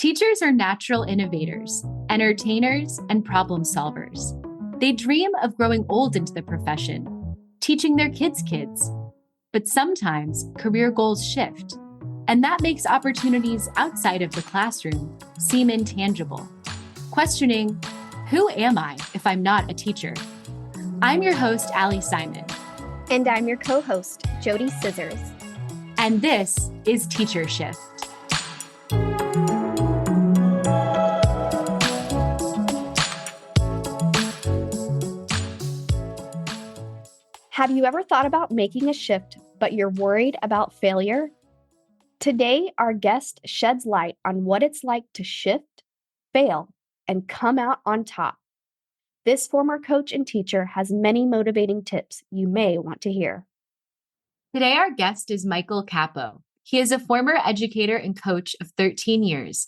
Teachers are natural innovators, entertainers, and problem solvers. They dream of growing old into the profession, teaching their kids' kids. But sometimes career goals shift, and that makes opportunities outside of the classroom seem intangible. Questioning, who am I if I'm not a teacher? I'm your host, Ali Simon. And I'm your co-host, JoDee Scissors. And this is Teacher Shift. Have you ever thought about making a shift, but you're worried about failure? Today, our guest sheds light on what it's like to shift, fail, and come out on top. This former coach and teacher has many motivating tips you may want to hear. Today, our guest is Michael Cappo. He is a former educator and coach of 13 years.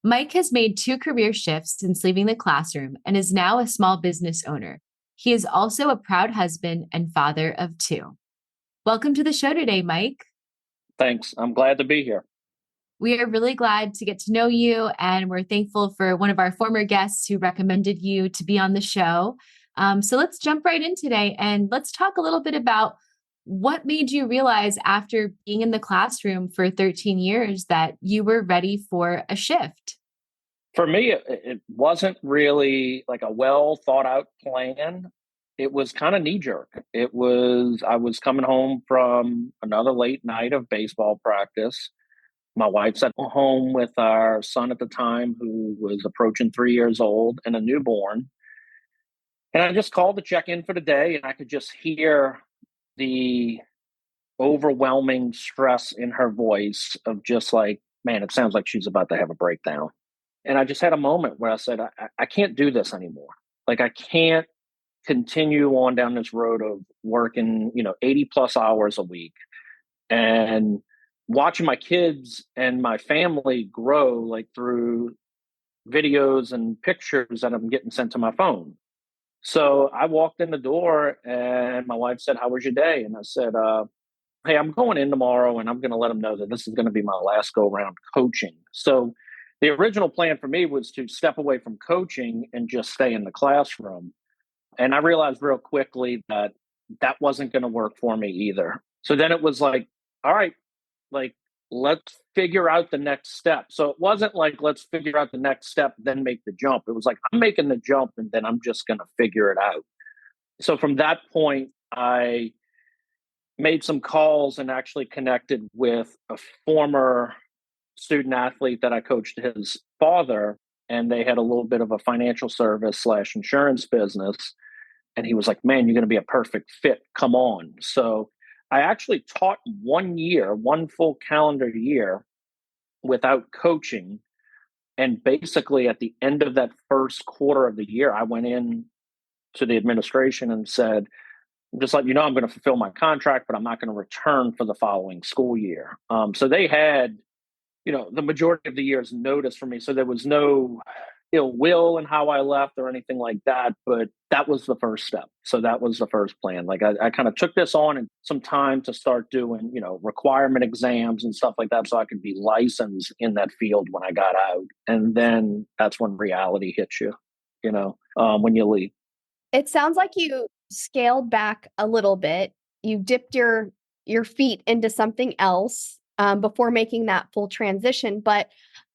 Mike has made 2 career shifts since leaving the classroom and is now a small business owner. He is also a proud husband and father of 2. Welcome to the show today, Mike. Thanks. I'm glad to be here. We are really glad to get to know you, and we're thankful for one of our former guests who recommended you to be on the show. So let's jump right in today, and let's talk a little bit about what made you realize after being in the classroom for 13 years that you were ready for a shift. For me, it wasn't really like a well thought out plan. It was kind of knee jerk. I was coming home from another late night of baseball practice. My wife's at home with our son at the time, who was approaching 3 years old and a newborn. And I just called to check in for the day, and I could just hear the overwhelming stress in her voice of just like, man, it sounds like she's about to have a breakdown. And I just had a moment where I said, I can't do this anymore. Like, I can't continue on down this road of working, 80 plus hours a week and watching my kids and my family grow like through videos and pictures that I'm getting sent to my phone. So I walked in the door and my wife said, "How was your day?" And I said, "Hey, I'm going in tomorrow and I'm going to let them know that this is going to be my last go around coaching." So the original plan for me was to step away from coaching and just stay in the classroom. And I realized real quickly that that wasn't going to work for me either. So then it was like, all right, like, let's figure out the next step. So it wasn't like, let's figure out the next step, then make the jump. It was like, I'm making the jump and then I'm just going to figure it out. So from that point, I made some calls and actually connected with a former student athlete that I coached his father, and they had a little bit of a financial service / insurance business. And he was like, "Man, you're going to be a perfect fit. Come on." So I actually taught 1 year, 1 full calendar year without coaching. And basically at the end of that first quarter of the year, I went in to the administration and said, "Just let you know, I'm going to fulfill my contract, but I'm not going to return for the following school year." So they had, the majority of the year's notice for me. So there was no ill will in how I left or anything like that. But that was the first step. So that was the first plan. Like I kind of took this on and some time to start doing, requirement exams and stuff like that so I could be licensed in that field when I got out. And then that's when reality hits you, when you leave. It sounds like you scaled back a little bit. You dipped your feet into something else before making that full transition. But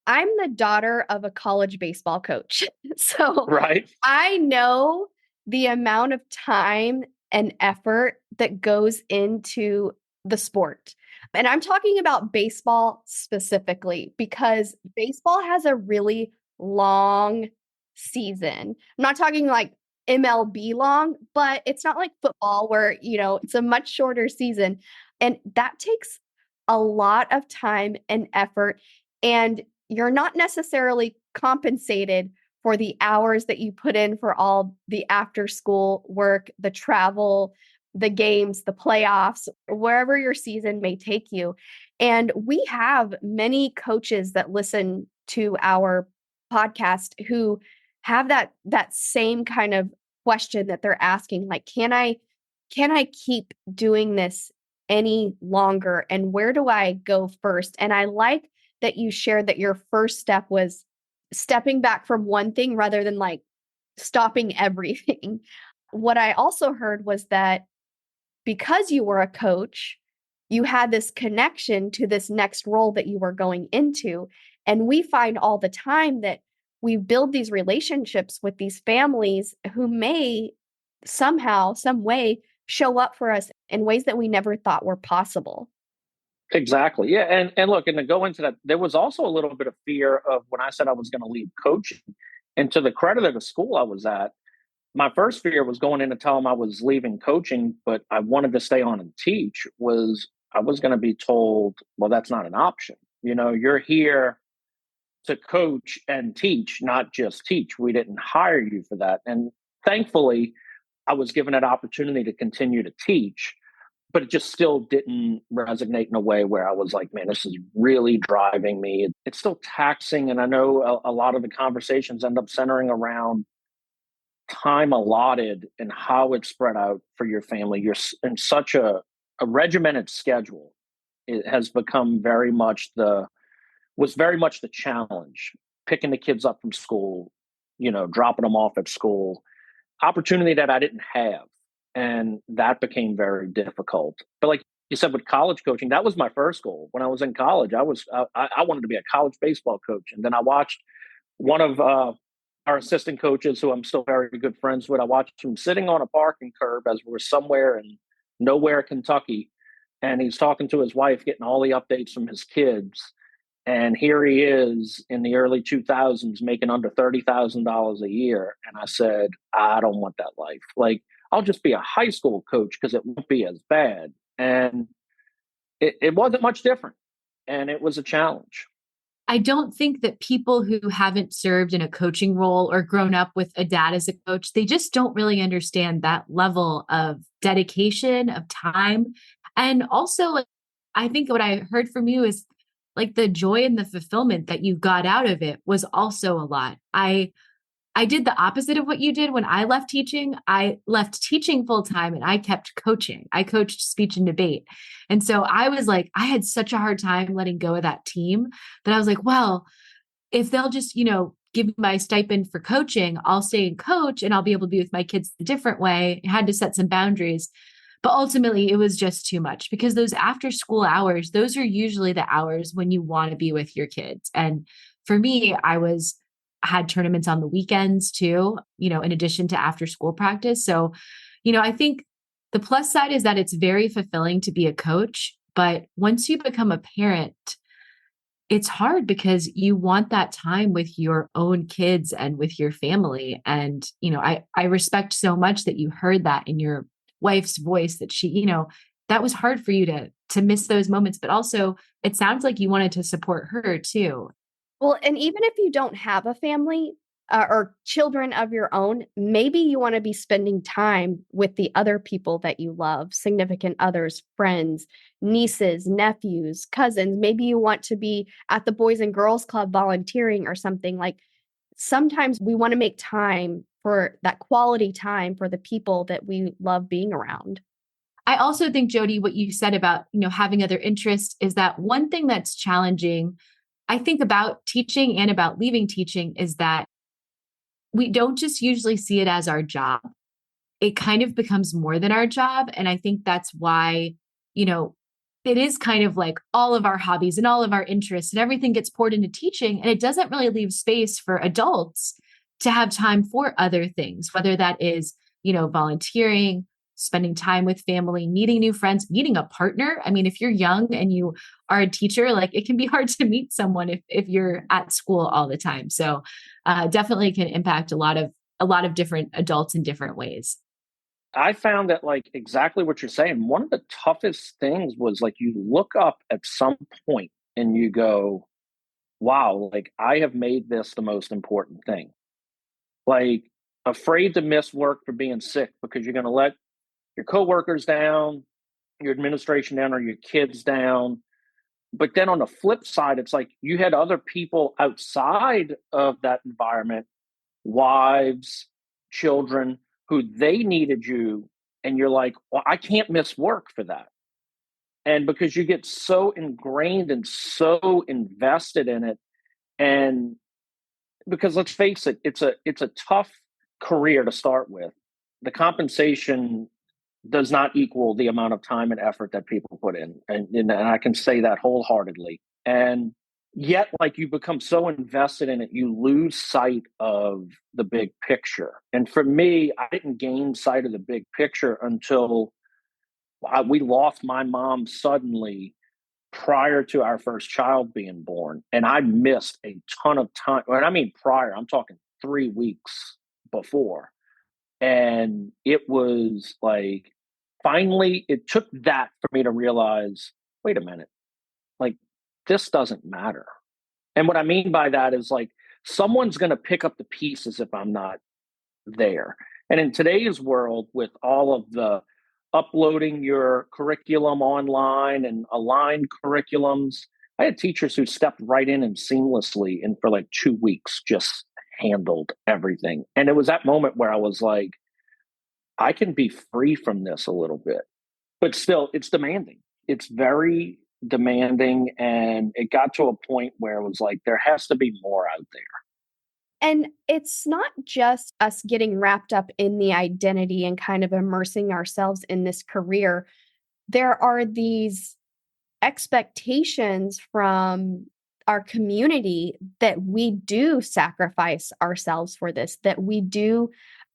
I'm the daughter of a college baseball coach. So Right. I know the amount of time and effort that goes into the sport. And I'm talking about baseball specifically because baseball has a really long season. I'm not talking like MLB long, but it's not like football where, it's a much shorter season. And that takes a lot of time and effort. And you're not necessarily compensated for the hours that you put in for all the after school work, the travel, the games, the playoffs, wherever your season may take you. And we have many coaches that listen to our podcast who have that same kind of question that they're asking, like, can I keep doing this any longer? And where do I go first? And I like that you shared that your first step was stepping back from one thing rather than like stopping everything. What I also heard was that because you were a coach, you had this connection to this next role that you were going into. And we find all the time that we build these relationships with these families who may somehow, some way show up for us in ways that we never thought were possible. Exactly. Yeah. And look, and to go into that, there was also a little bit of fear of when I said I was going to leave coaching. And to the credit of the school I was at, my first fear was going in to tell them I was leaving coaching, but I wanted to stay on and teach, was I was going to be told, well, that's not an option. You're here to coach and teach, not just teach. We didn't hire you for that. And thankfully, I was given an opportunity to continue to teach, but it just still didn't resonate in a way where I was like, man, this is really driving me. It's still taxing. And I know a lot of the conversations end up centering around time allotted and how it's spread out for your family. You're in such a regimented schedule. It has become was very much the challenge, picking the kids up from school, dropping them off at school, opportunity that I didn't have. And that became very difficult. But like you said, with college coaching, that was my first goal. When I was in college, I wanted to be a college baseball coach. And then I watched one of our assistant coaches, who I'm still very good friends with, I watched him sitting on a parking curb as we were somewhere in nowhere, Kentucky. And he's talking to his wife, getting all the updates from his kids. And here he is in the early 2000s making under $30,000 a year. And I said, I don't want that life. Like, I'll just be a high school coach because it won't be as bad. And it wasn't much different. And it was a challenge. I don't think that people who haven't served in a coaching role or grown up with a dad as a coach, they just don't really understand that level of dedication, of time. And also, like, I think what I heard from you is like the joy and the fulfillment that you got out of it was also a lot. I did the opposite of what you did when I left teaching. I left teaching full time and I kept coaching. I coached speech and debate. And so I was like, I had such a hard time letting go of that team that I was like, well, if they'll just, give me my stipend for coaching, I'll stay and coach and I'll be able to be with my kids a different way. I had to set some boundaries. But ultimately, it was just too much because those after school hours, those are usually the hours when you want to be with your kids. And for me, I had tournaments on the weekends too, in addition to after school practice. So, I think the plus side is that it's very fulfilling to be a coach. But once you become a parent, it's hard because you want that time with your own kids and with your family. And, I respect so much that you heard that in your wife's voice, that she, that was hard for you to miss those moments. But also it sounds like you wanted to support her too. Well, and even if you don't have a family or children of your own, maybe you want to be spending time with the other people that you love, significant others, friends, nieces, nephews, cousins. Maybe you want to be at the Boys and Girls Club volunteering or something. Like, sometimes we want to make time for that quality time for the people that we love being around. I also think, JoDee, what you said about, having other interests is that one thing that's challenging, I think, about teaching and about leaving teaching is that we don't just usually see it as our job. It kind of becomes more than our job. And I think that's why, it is kind of like all of our hobbies and all of our interests and everything gets poured into teaching. And it doesn't really leave space for adults to have time for other things, whether that is, volunteering, spending time with family, meeting new friends, meeting a partner. I mean, if you're young and you are a teacher, like, it can be hard to meet someone if you're at school all the time. So definitely can impact a lot of different adults in different ways. I found that, like, exactly what you're saying. One of the toughest things was, like, you look up at some point and you go, wow, like, I have made this the most important thing. Like, afraid to miss work for being sick because you're going to let your coworkers down, your administration down, or your kids down. But then on the flip side, it's like you had other people outside of that environment, wives, children, who they needed you. And you're like, well, I can't miss work for that. And because you get so ingrained and so invested in it, and because let's face it, it's a tough career to start with. The compensation does not equal the amount of time and effort that people put in. And I can say that wholeheartedly. And yet, like, you become so invested in it, you lose sight of the big picture. And for me, I didn't gain sight of the big picture until we lost my mom suddenly prior to our first child being born. And I missed a ton of time. And I mean, prior, I'm talking 3 weeks before. And it was like, finally, it took that for me to realize, wait a minute, like, this doesn't matter. And what I mean by that is, like, someone's going to pick up the pieces if I'm not there. And in today's world, with all of the uploading your curriculum online and aligned curriculums, I had teachers who stepped right in and seamlessly, and for like 2 weeks, just handled everything. And it was that moment where I was like, I can be free from this a little bit, but still, it's demanding. It's very demanding. And it got to a point where it was like, there has to be more out there. And it's not just us getting wrapped up in the identity and kind of immersing ourselves in this career. There are these expectations from our community that we do sacrifice ourselves for this, that we do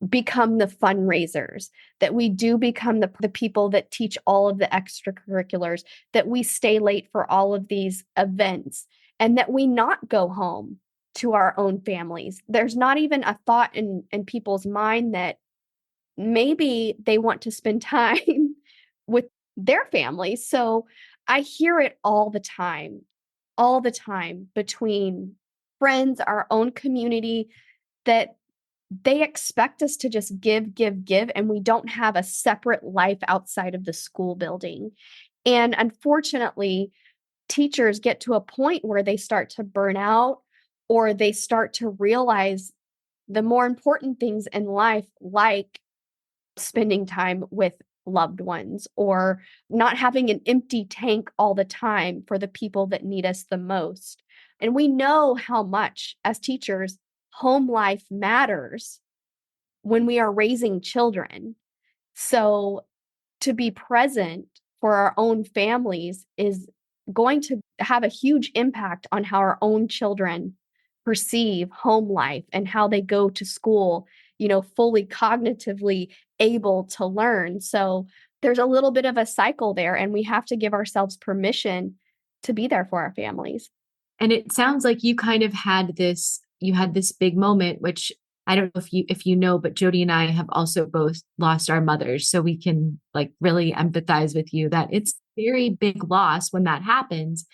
become the fundraisers, that we do become the people that teach all of the extracurriculars, that we stay late for all of these events, and that we not go home to our own families. There's not even a thought in people's mind that maybe they want to spend time with their families. So I hear it all the time between friends, our own community, that they expect us to just give, and we don't have a separate life outside of the school building. And unfortunately, teachers get to a point where they start to burn out, or they start to realize the more important things in life, like spending time with loved ones, or not having an empty tank all the time for the people that need us the most. And we know how much, as teachers, home life matters when we are raising children. So to be present for our own families is going to have a huge impact on how our own children perceive home life and how they go to school, fully cognitively able to learn. So there's a little bit of a cycle there, and we have to give ourselves permission to be there for our families. And it sounds like you kind of had this big moment, which I don't know if you know, but JoDee and I have also both lost our mothers. So we can like really empathize with you that it's a very big loss when that happens.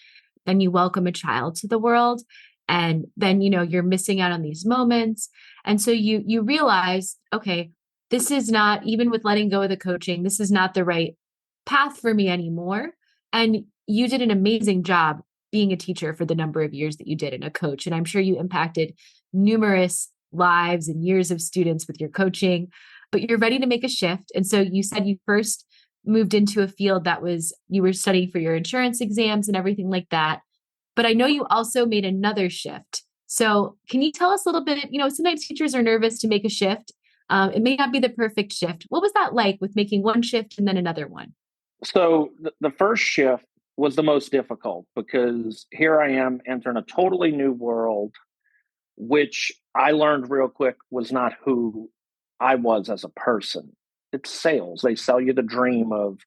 Then you welcome a child to the world, and then, you're missing out on these moments. And so you realize, okay, this is not, even with letting go of the coaching, this is not the right path for me anymore. And you did an amazing job being a teacher for the number of years that you did and a coach. And I'm sure you impacted numerous lives and years of students with your coaching, but you're ready to make a shift. And so you said you first moved into a field that was, you were studying for your insurance exams and everything like that. But I know you also made another shift. So can you tell us a little bit, sometimes teachers are nervous to make a shift. It may not be the perfect shift. What was that like with making one shift and then another one? So the first shift was the most difficult, because here I am entering a totally new world, which I learned real quick was not who I was as a person. It's sales. They sell you the dream of,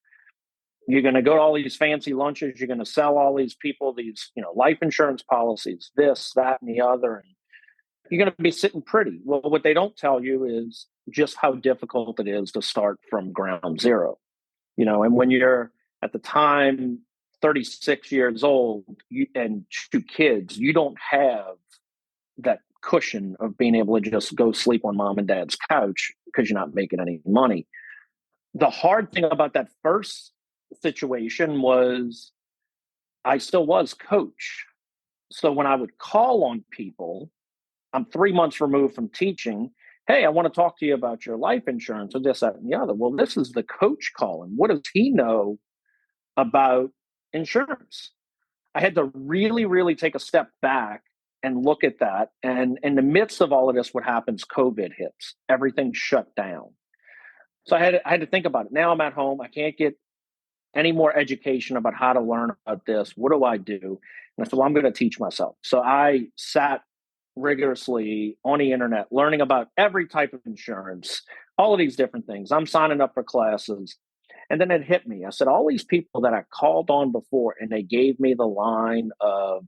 you're going to go to all these fancy lunches, you're going to sell all these people these, life insurance policies, this, that, and the other, and you're going to be sitting pretty. Well, what they don't tell you is just how difficult it is to start from ground zero. And when you're at the time 36 years old and 2 kids, you don't have that cushion of being able to just go sleep on mom and dad's couch because you're not making any money. The hard thing about that first situation was I still was coach. So when I would call on people, I'm 3 months removed from teaching. Hey, I want to talk to you about your life insurance or this, that, and the other. Well, this is the coach calling. What does he know about insurance. I had to really, really take a step back and look at that. And in the midst of all of this, what happens? COVID hits. Everything shut down. So I had to think about it. Now I'm at home. I can't get any more education about how to learn about this. What do I do? And I said, well, I'm going to teach myself. So I sat rigorously on the internet, learning about every type of insurance, all of these different things. I'm signing up for classes. And then it hit me. I said, all these people that I called on before, and they gave me the line of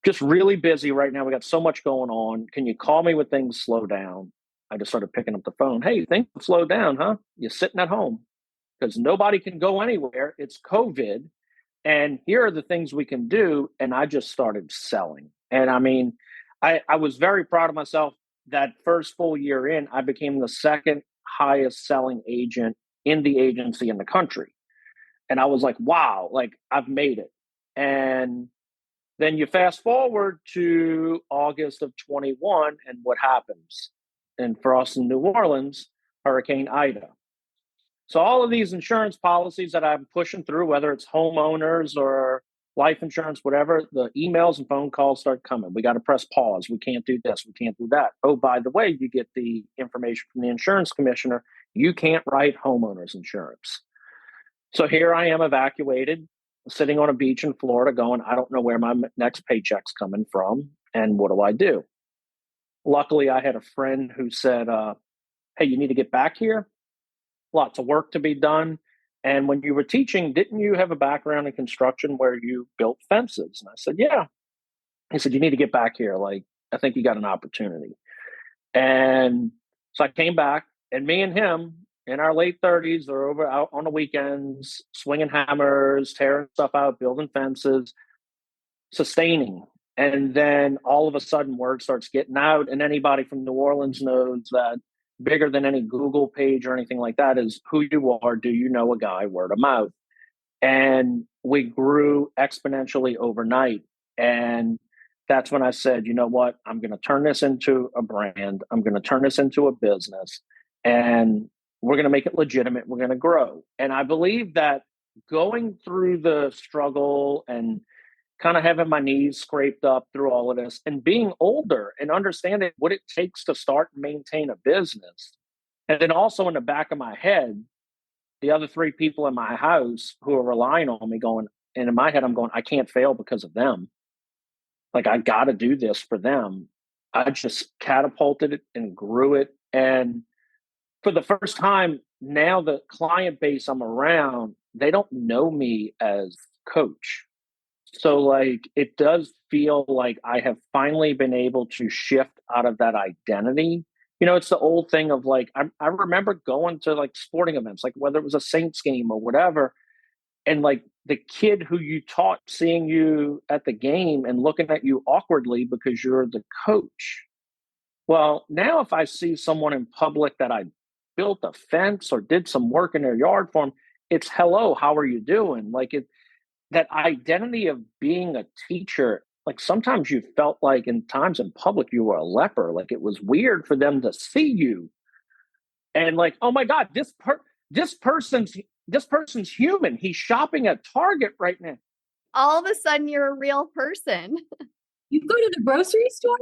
just really busy right now. We got so much going on. Can you call me when things slow down? I just started picking up the phone. Hey, things have slowed down, huh? You're sitting at home because nobody can go anywhere. It's COVID. And here are the things we can do. And I just started selling. And I mean, I was very proud of myself. That first full year in, I became the second highest selling agent in the agency in the country. And I was like, wow, like I've made it. And then you fast forward to August of 21, and what happens? And for us in New Orleans, Hurricane Ida. So all of these insurance policies that I'm pushing through, whether it's homeowners or life insurance, whatever, the emails and phone calls start coming. We got to press pause. We can't do this. We can't do that. Oh, by the way, you get the information from the insurance commissioner. You can't write homeowners insurance. So here I am evacuated, sitting on a beach in Florida going, I don't know where my next paycheck's coming from. And what do I do? Luckily, I had a friend who said, hey, you need to get back here. Lots of work to be done. And when you were teaching, didn't you have a background in construction where you built fences? And I said, yeah. He said, you need to get back here. Like, I think you got an opportunity. And so I came back, and me and him in our late 30s are over out on the weekends, swinging hammers, tearing stuff out, building fences, sustaining. And then all of a sudden word starts getting out, and anybody from New Orleans knows that bigger than any Google page or anything like that is who you are. Do you know a guy? Word of mouth. And we grew exponentially overnight. And that's when I said, you know what? I'm going to turn this into a brand. I'm going to turn this into a business, and we're going to make it legitimate. We're going to grow. And I believe that going through the struggle and kind of having my knees scraped up through all of this and being older and understanding what it takes to start and maintain a business. And then also in the back of my head, the other three people in my house who are relying on me going, and in my head, I'm going, I can't fail because of them. Like, I got to do this for them. I just catapulted it and grew it. And for the first time, now the client base I'm around, they don't know me as coach. So like it does feel like I have finally been able to shift out of that identity. You know, it's the old thing of like, I remember going to like sporting events, like whether it was a Saints game or whatever, and like the kid who you taught seeing you at the game and looking at you awkwardly because you're the coach. Well, now if I see someone in public that I built a fence or did some work in their yard for them, it's hello, how are you doing? Like that identity of being a teacher, like sometimes you felt like in times in public you were a leper. Like it was weird for them to see you. And like, oh my God, this person's human. He's shopping at Target right now. All of a sudden you're a real person. You go to the grocery store?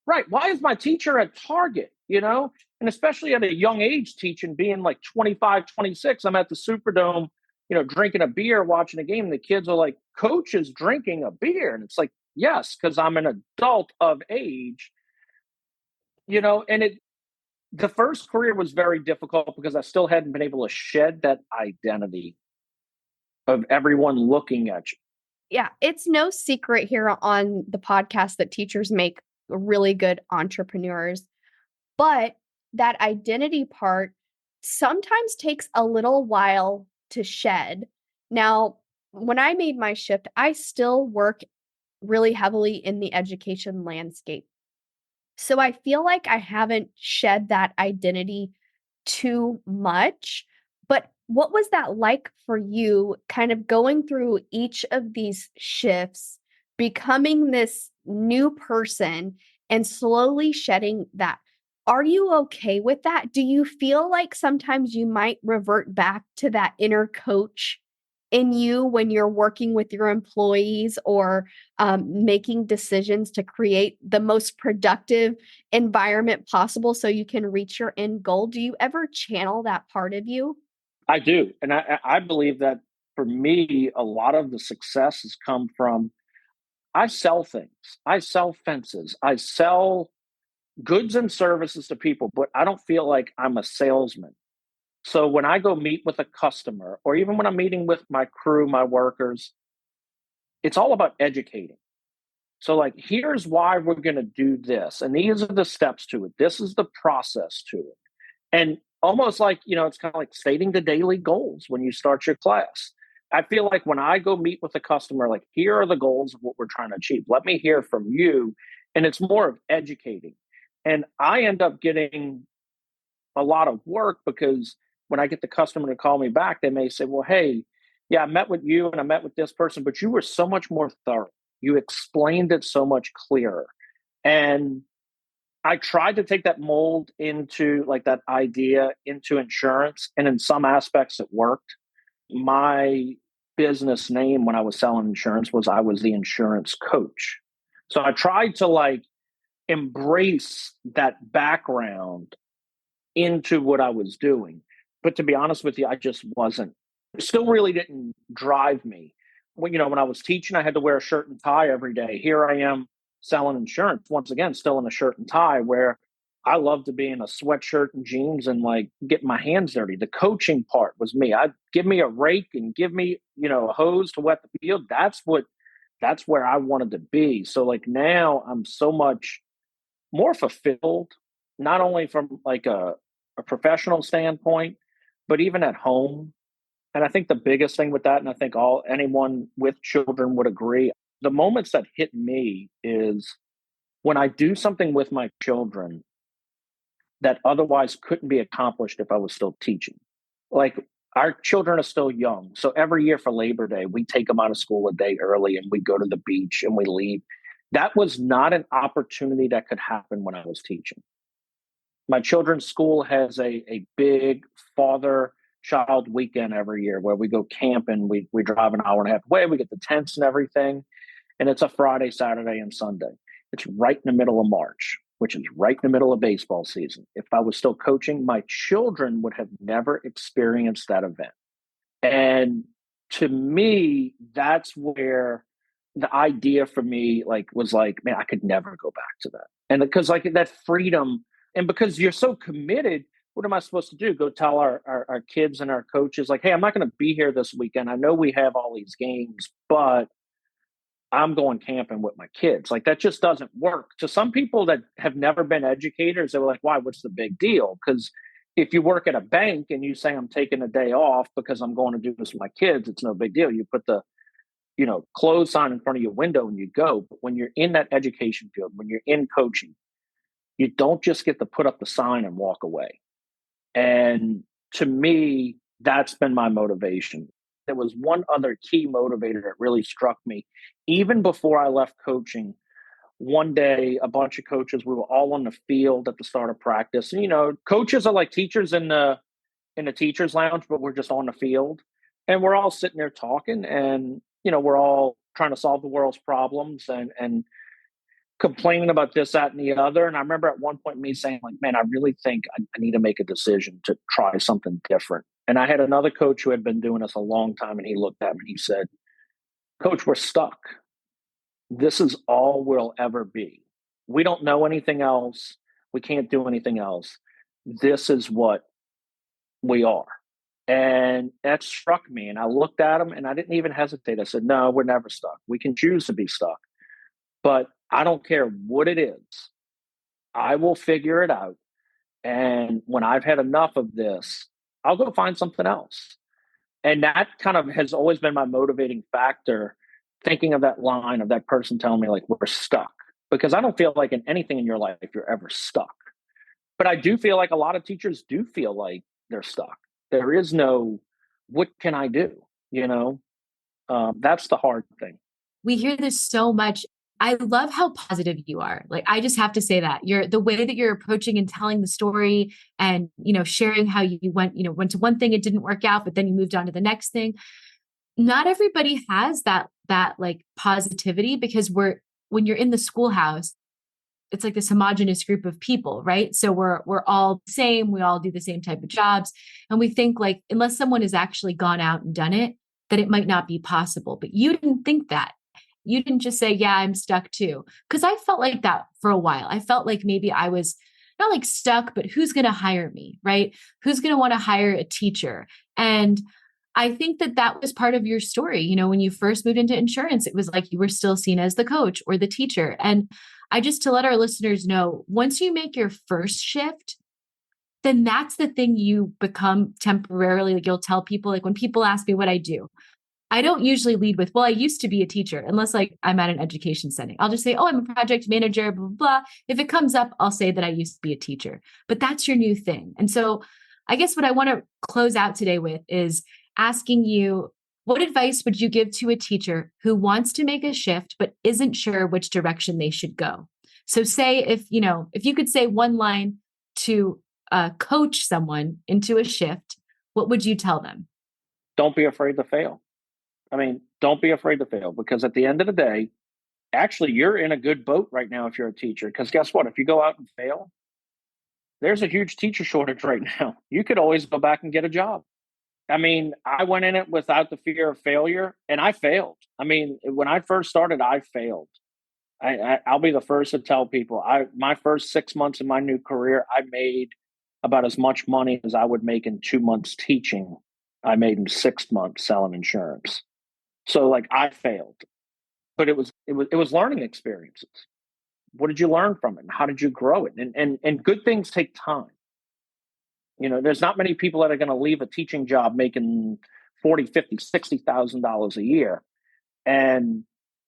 Right. Why is my teacher at Target? You know, and especially at a young age teaching, being like 25, 26, I'm at the Superdome, you know, drinking a beer, watching a game. And the kids are like, Coach is drinking a beer. And it's like, yes, because I'm an adult of age, you know, and the first career was very difficult because I still hadn't been able to shed that identity of everyone looking at you. Yeah, it's no secret here on the podcast that teachers make really good entrepreneurs. But that identity part sometimes takes a little while to shed. Now, when I made my shift, I still work really heavily in the education landscape. So I feel like I haven't shed that identity too much. But what was that like for you, kind of going through each of these shifts, becoming this new person and slowly shedding that? Are you okay with that? Do you feel like sometimes you might revert back to that inner coach in you when you're working with your employees or making decisions to create the most productive environment possible so you can reach your end goal? Do you ever channel that part of you? I do. And I believe that for me, a lot of the success has come from I sell things, I sell fences, I sell goods and services to people, but I don't feel like I'm a salesman. So when I go meet with a customer, or even when I'm meeting with my crew, my workers, it's all about educating. So, like, here's why we're going to do this. And these are the steps to it. This is the process to it. And almost like, it's kind of like stating the daily goals when you start your class. I feel like when I go meet with a customer, like, here are the goals of what we're trying to achieve. Let me hear from you. And it's more of educating. And I end up getting a lot of work because when I get the customer to call me back, they may say, well, hey, yeah, I met with you and I met with this person, but you were so much more thorough. You explained it so much clearer. And I tried to take that mold into like that idea into insurance. And in some aspects, it worked. My business name when I was selling insurance was I was the insurance coach. So I tried to like embrace that background into what I was doing. But to be honest with you, I just wasn't. It still really didn't drive me. When I was teaching, I had to wear a shirt and tie every day. Here I am selling insurance, once again, still in a shirt and tie, where I love to be in a sweatshirt and jeans and like get my hands dirty. The coaching part was me. I'd give me a rake and give me, a hose to wet the field. That's where I wanted to be. So like now I'm so much more fulfilled, not only from like a professional standpoint, but even at home. And I think the biggest thing with that, and I think anyone with children would agree, the moments that hit me is when I do something with my children that otherwise couldn't be accomplished if I was still teaching. Like our children are still young. So every year for Labor Day, we take them out of school a day early and we go to the beach and we leave. That was not an opportunity that could happen when I was teaching. My children's school has a big father child weekend every year where we go camping. We drive an hour and a half away. We get the tents and everything. And it's a Friday, Saturday, and Sunday. It's right in the middle of March, which is right in the middle of baseball season. If I was still coaching, my children would have never experienced that event. And to me, that's where the idea for me was like, man, I could never go back to that. And because like that freedom, and because you're so committed, what am I supposed to do? Go tell our kids and our coaches, like, hey, I'm not going to be here this weekend. I know we have all these games, but I'm going camping with my kids. Like that just doesn't work. To some people that have never been educators, they were like, why? What's the big deal? Because if you work at a bank and you say I'm taking a day off because I'm going to do this with my kids, it's no big deal. You put the close sign in front of your window and you go. But when you're in that education field, when you're in coaching, you don't just get to put up the sign and walk away. And to me, that's been my motivation. There was one other key motivator that really struck me. Even before I left coaching, one day, a bunch of coaches, we were all on the field at the start of practice. And, coaches are like teachers in the teacher's lounge, but we're just on the field. And we're all sitting there talking and, we're all trying to solve the world's problems and complaining about this, that, and the other. And I remember at one point me saying, like, man, I really think I need to make a decision to try something different. And I had another coach who had been doing this a long time, and he looked at me and he said, Coach, we're stuck. This is all we'll ever be. We don't know anything else. We can't do anything else. This is what we are. And that struck me. And I looked at him and I didn't even hesitate. I said, no, we're never stuck. We can choose to be stuck. But I don't care what it is. I will figure it out. And when I've had enough of this, I'll go find something else. And that kind of has always been my motivating factor, thinking of that line of that person telling me, like, we're stuck. Because I don't feel like in anything in your life you're ever stuck. But I do feel like a lot of teachers do feel like they're stuck. There is no, what can I do? That's the hard thing. We hear this so much. I love how positive you are. Like, I just have to say that the way that you're approaching and telling the story and, sharing how you went to one thing, it didn't work out, but then you moved on to the next thing. not everybody has that like positivity, because when you're in the schoolhouse, it's like this homogenous group of people, right? So we're all the same, we all do the same type of jobs, and we think like unless someone has actually gone out and done it, that it might not be possible. But you didn't think that. You didn't just say, yeah, I'm stuck too. Because I felt like that for a while. I felt like maybe I was not like stuck, but who's going to hire me, right? Who's going to want to hire a teacher? And I think that that was part of your story. You know, when you first moved into insurance, it was like you were still seen as the coach or the teacher. And I just, to let our listeners know, once you make your first shift, then that's the thing you become temporarily. Like you'll tell people, like when people ask me what I do, I don't usually lead with, well, I used to be a teacher, unless like I'm at an education setting. I'll just say, oh, I'm a project manager, blah, blah, blah. If it comes up, I'll say that I used to be a teacher, but that's your new thing. And so I guess what I want to close out today with is asking you, what advice would you give to a teacher who wants to make a shift, but isn't sure which direction they should go? So say if you could say one line to coach someone into a shift, what would you tell them? Don't be afraid to fail. I mean, don't be afraid to fail, because at the end of the day, actually, you're in a good boat right now if you're a teacher. Because guess what? If you go out and fail, there's a huge teacher shortage right now. You could always go back and get a job. I mean, I went in it without the fear of failure, and I failed. I mean, when I first started, I failed. I'll be the first to tell people. My first 6 months in my new career, I made about as much money as I would make in 2 months teaching. I made in 6 months selling insurance. So, like, I failed, but it was learning experiences. What did you learn from it? And how did you grow it? And good things take time. You know, there's not many people that are going to leave a teaching job making 40, 50, $60,000 a year and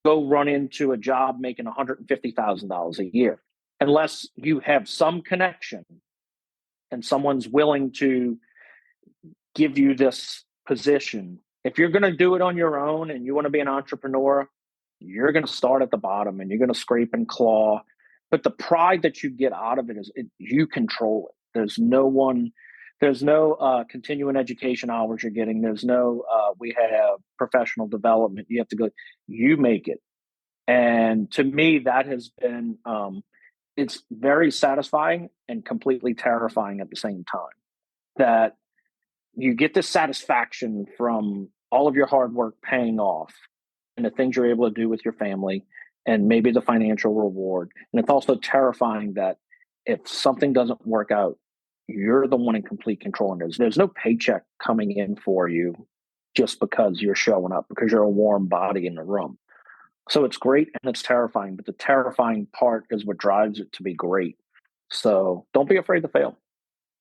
go run into a job making $150,000 a year, unless you have some connection and someone's willing to give you this position. If you're going to do it on your own and you want to be an entrepreneur, you're going to start at the bottom and you're going to scrape and claw. But the pride that you get out of it is you control it. There's no continuing education hours you're getting. There's no, we have professional development. You have to go, you make it. And to me, that has been, it's very satisfying and completely terrifying at the same time, that you get this satisfaction from all of your hard work paying off and the things you're able to do with your family and maybe the financial reward. And it's also terrifying that if something doesn't work out, you're the one in complete control. And there's no paycheck coming in for you just because you're showing up, because you're a warm body in the room. So it's great and it's terrifying, but the terrifying part is what drives it to be great. So don't be afraid to fail.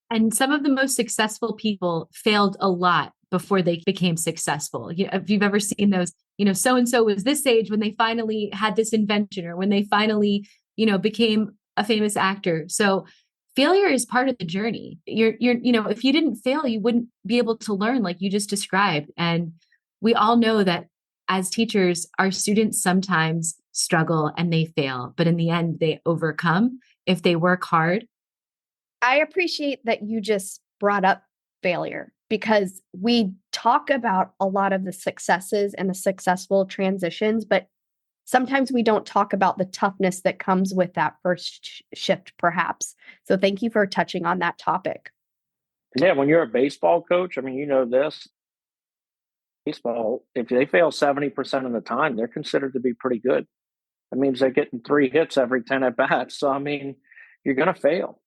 And some of the most successful people failed a lot before they became successful. If you've ever seen those, so and so was this age when they finally had this invention, or when they finally, became a famous actor. So failure is part of the journey. If you didn't fail, you wouldn't be able to learn like you just described. And we all know that as teachers, our students sometimes struggle and they fail, but in the end, they overcome if they work hard. I appreciate that you just brought up failure, because we talk about a lot of the successes and the successful transitions, but sometimes we don't talk about the toughness that comes with that first shift, perhaps. So thank you for touching on that topic. Yeah, when you're a baseball coach, I mean, you know this. Baseball, if they fail 70% of the time, they're considered to be pretty good. That means they're getting 3 hits every 10 at bats. So, I mean, you're going to fail.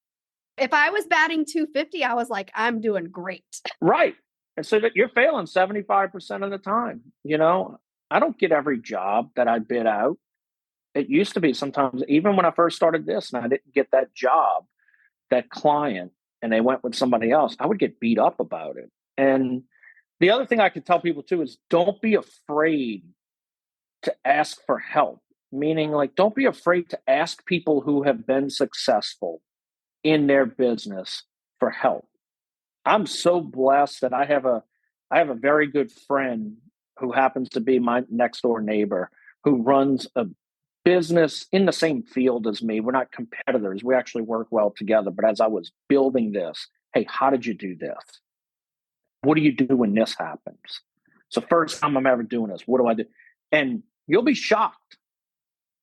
If I was batting 250, I was like, I'm doing great. Right. And so that you're failing 75% of the time. I don't get every job that I bid out. It used to be sometimes, even when I first started this and I didn't get that job, that client, and they went with somebody else, I would get beat up about it. And the other thing I could tell people too is don't be afraid to ask for help. Meaning, like, don't be afraid to ask people who have been successful in their business for help. I'm so blessed that I have a very good friend who happens to be my next door neighbor, who runs a business in the same field as me. We're not competitors. We actually work well together. But as I was building this, hey, how did you do this? What do you do when this happens? It's the first time I'm ever doing this. What do I do? And you'll be shocked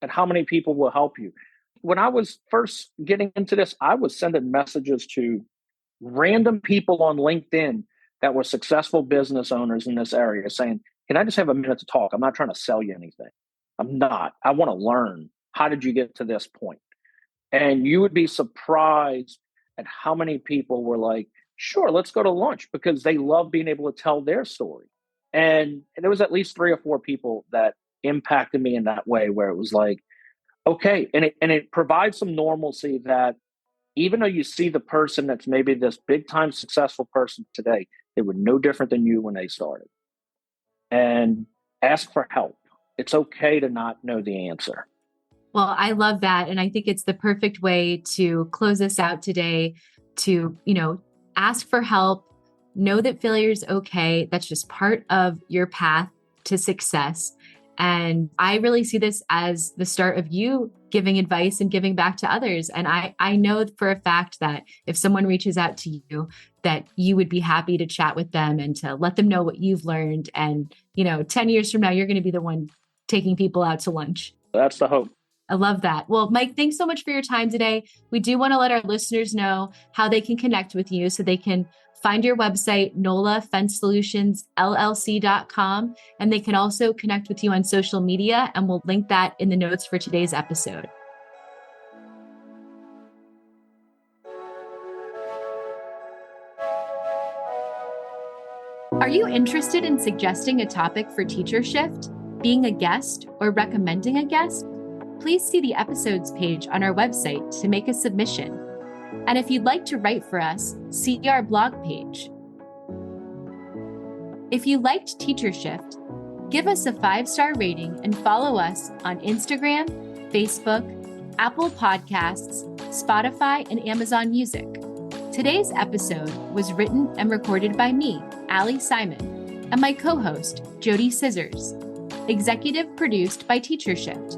at how many people will help you. When I was first getting into this, I was sending messages to random people on LinkedIn that were successful business owners in this area saying, can I just have a minute to talk? I'm not trying to sell you anything. I'm not. I want to learn. How did you get to this point? And you would be surprised at how many people were like, sure, let's go to lunch, because they love being able to tell their story. And there was at least 3 or 4 people that impacted me in that way, where it was like, okay. And it provides some normalcy that even though you see the person that's maybe this big time successful person today, they were no different than you when they started. And ask for help. It's okay to not know the answer. Well, I love that. And I think it's the perfect way to close us out today to, ask for help, know that failure is okay. That's just part of your path to success. And I really see this as the start of you giving advice and giving back to others. And I know for a fact that if someone reaches out to you, that you would be happy to chat with them and to let them know what you've learned. And, 10 years from now, you're going to be the one taking people out to lunch. That's the hope. I love that. Well, Mike, thanks so much for your time today. We do want to let our listeners know how they can connect with you, so they can find your website, nolafencesolutionsllc.com, and they can also connect with you on social media, and we'll link that in the notes for today's episode. Are you interested in suggesting a topic for Teacher Shift, being a guest, or recommending a guest? Please see the episodes page on our website to make a submission. And if you'd like to write for us, see our blog page. If you liked Teacher Shift, give us a 5-star rating and follow us on Instagram, Facebook, Apple Podcasts, Spotify, and Amazon Music. Today's episode was written and recorded by me, Ali Simon, and my co-host, JoDee Scissors. Executive produced by Teacher Shift.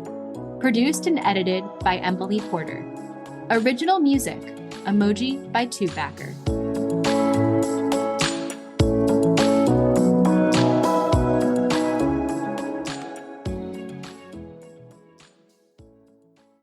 Produced and edited by Emily Porter. Original music, Emoji by Tubacker.